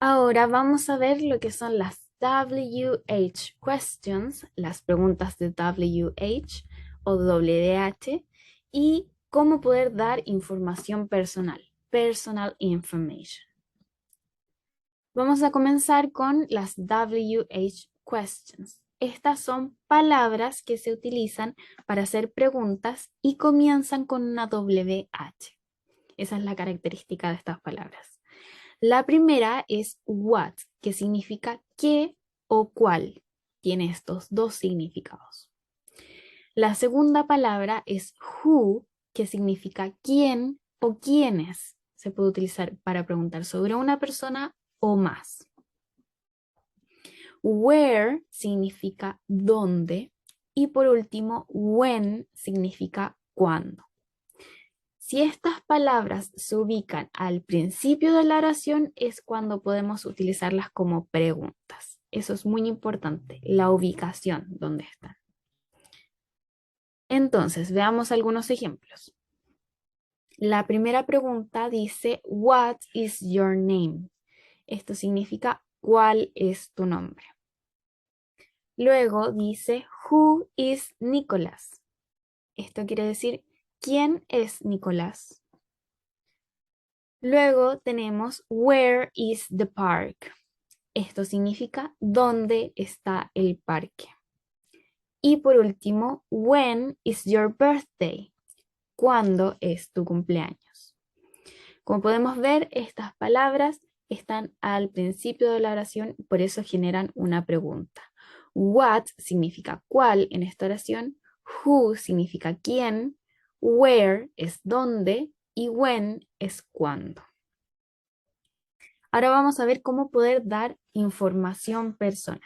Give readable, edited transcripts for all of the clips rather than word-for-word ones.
Ahora vamos a ver lo que son las WH questions, las preguntas de WH o WH, y cómo poder dar información personal, personal information. Vamos a comenzar con las WH questions. Estas son palabras que se utilizan para hacer preguntas y comienzan con una WH. Esa es la característica de estas palabras. La primera es what, que significa qué o cuál. Tiene estos dos significados. La segunda palabra es who, que significa quién o quiénes. Se puede utilizar para preguntar sobre una persona o más. Where significa dónde. Y por último, when significa cuándo. Si estas palabras se ubican al principio de la oración es cuando podemos utilizarlas como preguntas. Eso es muy importante, la ubicación donde están. Entonces, veamos algunos ejemplos. La primera pregunta dice, What is your name? Esto significa, ¿cuál es tu nombre? Luego dice, Who is Nicholas? Esto quiere decir, ¿quién es Nicolás? Luego tenemos Where is the park? Esto significa ¿dónde está el parque? Y por último, When is your birthday? ¿Cuándo es tu cumpleaños? Como podemos ver, estas palabras están al principio de la oración, por eso generan una pregunta. What significa cuál en esta oración, who significa quién, where es dónde y when es cuándo. Ahora vamos a ver cómo poder dar información personal.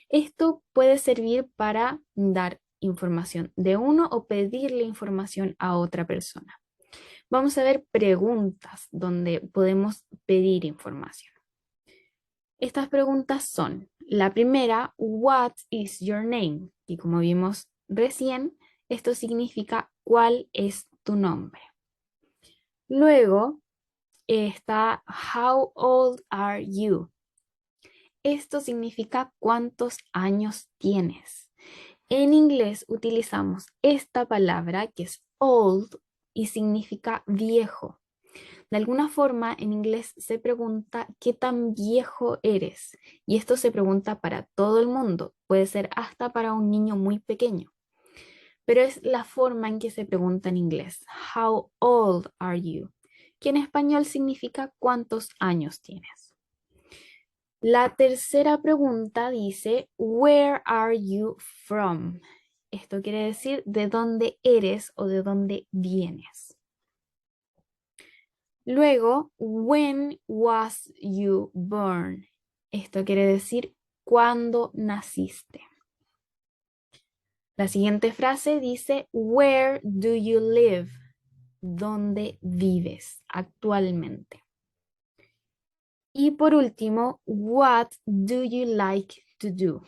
Esto puede servir para dar información de uno o pedirle información a otra persona. Vamos a ver preguntas donde podemos pedir información. Estas preguntas son, la primera, what is your name? Y como vimos recién, esto significa ¿cuál es tu nombre? Luego está how old are you? Esto significa ¿cuántos años tienes? En inglés utilizamos esta palabra que es old y significa viejo. De alguna forma en inglés se pregunta ¿qué tan viejo eres? Y esto se pregunta para todo el mundo, puede ser hasta para un niño muy pequeño. Pero es la forma en que se pregunta en inglés. How old are you? Que en español significa ¿cuántos años tienes? La tercera pregunta dice, Where are you from? Esto quiere decir de dónde eres o de dónde vienes. Luego, When was you born? Esto quiere decir ¿cuándo naciste? La siguiente frase dice, Where do you live? ¿Dónde vives actualmente? Y por último, What do you like to do?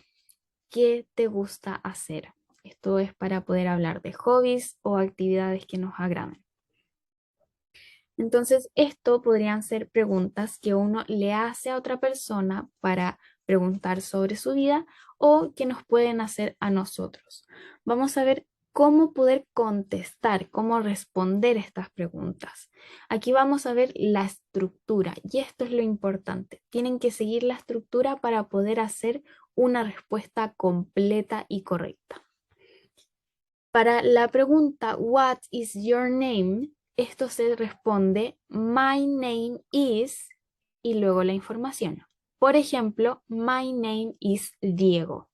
¿Qué te gusta hacer? Esto es para poder hablar de hobbies o actividades que nos agraden. Entonces, esto podrían ser preguntas que uno le hace a otra persona para preguntar sobre su vida o que nos pueden hacer a nosotros. Vamos a ver cómo poder contestar, cómo responder estas preguntas. Aquí vamos a ver la estructura y esto es lo importante. Tienen que seguir la estructura para poder hacer una respuesta completa y correcta. Para la pregunta What is your name? Esto se responde My name is y luego la información. Por ejemplo, My name is Diego.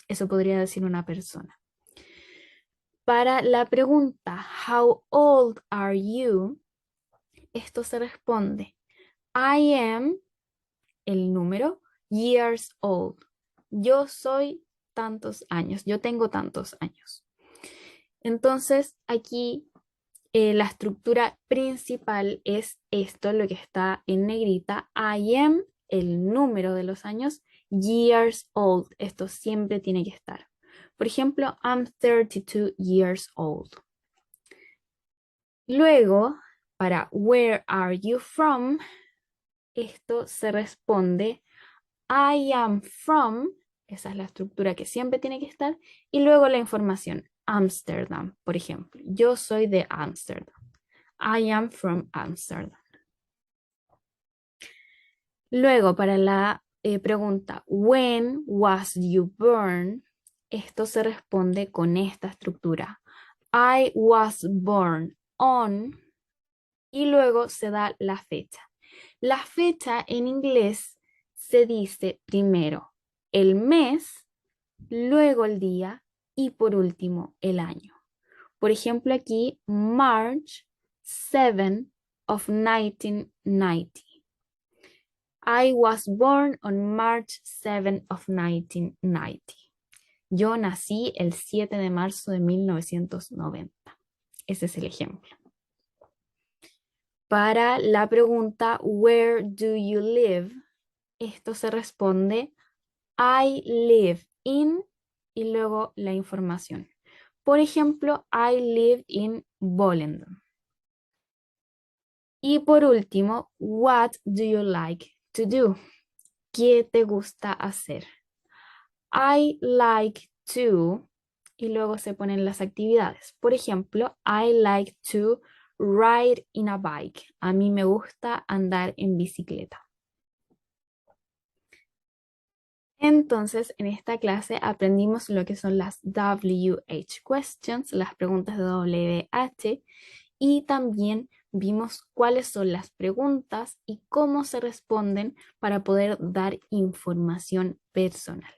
Eso podría decir una persona. Para la pregunta How old are you? Esto se responde I am, el número, years old. Yo soy tantos años, yo tengo tantos años. Entonces, aquí la estructura principal es esto, lo que está en negrita. I am, el número de los años, years old. Esto siempre tiene que estar. Por ejemplo, I'm 32 years old. Luego, para where are you from? esto se responde I am from, esa es la estructura que siempre tiene que estar, y luego la información, Amsterdam, por ejemplo. Yo soy de Amsterdam. I am from Amsterdam. Luego, para la pregunta, when was you born? Esto se responde con esta estructura. I was born on, y luego se da la fecha. La fecha en inglés se dice primero el mes, luego el día y por último el año. Por ejemplo, aquí, March 7 of 1990. I was born on March 7 of 1990. Yo nací el 7 de marzo de 1990. Ese es el ejemplo. Para la pregunta, where do you live? Esto se responde, I live in, y luego la información. Por ejemplo, I live in Volendam. Y por último, what do you like to do? ¿Qué te gusta hacer? I like to, y luego se ponen las actividades. Por ejemplo, I like to ride in a bike. A mí me gusta andar en bicicleta. Entonces, en esta clase aprendimos lo que son las WH questions, las preguntas de WH, y también vimos cuáles son las preguntas y cómo se responden para poder dar información personal.